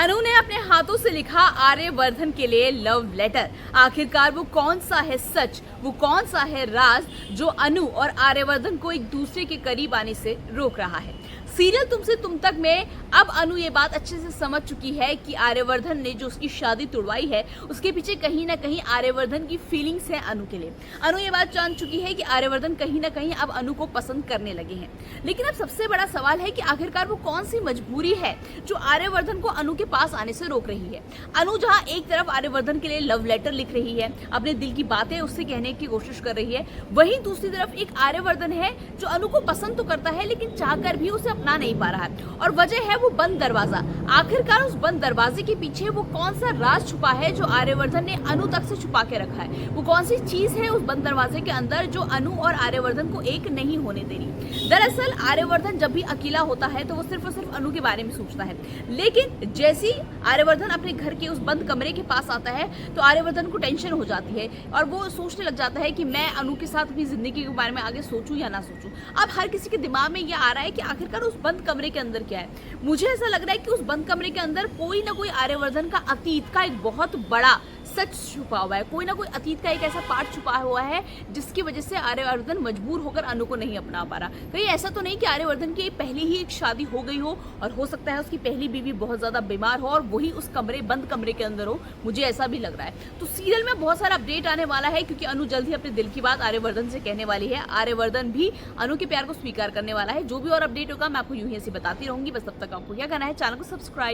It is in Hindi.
अनु ने अपने हाथों से लिखा आर्यवर्धन के लिए लव लेटर। आखिरकार वो कौन सा है सच, वो कौन सा है राज जो अनु और आर्यवर्धन को एक दूसरे के करीब आने से रोक रहा है। सीरियल तुमसे तुम तक में अब अनु ये बात अच्छे से समझ चुकी है कि आर्यवर्धन ने जो उसकी शादी तुड़वाई है उसके पीछे कहीं ना कहीं आर्यवर्धन की फीलिंग्स है अनु के लिए। अनु ये बात जान चुकी है कि आर्यवर्धन कहीं ना कहीं अब अनु को पसंद करने लगे हैं। लेकिन अब सबसे बड़ा सवाल है कि आखिरकार वो कौन सी मजबूरी है जो आर्यवर्धन को अनु के पास आने से रोक रही है। अनु जहाँ एक तरफ आर्यवर्धन के लिए लव लेटर लिख रही है, अपने दिल की बातें उससे कहने की कोशिश कर रही है, वहीं दूसरी तरफ एक आर्यवर्धन है जो अनु को पसंद तो करता है लेकिन चाहकर भी उसे अपना नहीं पा रहा है। और वजह है वो बंद दरवाजा। आखिरकार उस बंद दरवाजे के पीछे वो कौन सा राज छुपा है जो आर्यवर्धन ने अनु तक से छुपा के रखा है। वो कौन सी चीज है उस बंद दरवाजे के अंदर जो अनु और आर्यवर्धन को एक नहीं होने दे रही। दरअसल आर्यवर्धन जब भी अकेला होता है तो वो सिर्फ और सिर्फ अनु के बारे में सोचता है, लेकिन जैसी आर्यवर्धन अपने घर के उस बंद कमरे के पास आता है तो आर्यवर्धन को टेंशन हो जाती है और वो सोचने लग जाता है कि मैं अनु के साथ अपनी जिंदगी के बारे में आगे सोचूं या ना सोचूं। अब हर किसी के दिमाग में ये आ रहा है कि आखिरकार उस बंद कमरे के अंदर क्या है। मुझे ऐसा लग रहा है कि उस बंद कमरे के अंदर कोई ना कोई आर्यवर्धन का अतीत का एक बहुत बड़ा सच छुपा हुआ है। कोई ना कोई अतीत का एक ऐसा पार्ट छुपा हुआ है जिसकी वजह से आर्यवर्धन मजबूर होकर अनु को नहीं अपना पा रहा। कहीं ऐसा तो नहीं कि आर्यवर्धन की पहले ही एक शादी हो गई हो और हो सकता है उसकी पहली बीवी बहुत ज्यादा बीमार हो और वही उस बंद कमरे के अंदर हो। मुझे ऐसा भी लग रहा है। तो सीरियल में बहुत सारा अपडेट आने वाला है क्योंकि अनु जल्द ही अपने दिल की बात आर्यवर्धन से कहने वाली है। आर्यवर्धन भी अनु के प्यार को स्वीकार करने वाला है। जो भी और अपडेट होगा मैं आपको यूं ही ऐसे बताती रहूंगी। बस तब तक आपको क्या करना है, चैनल को सब्सक्राइब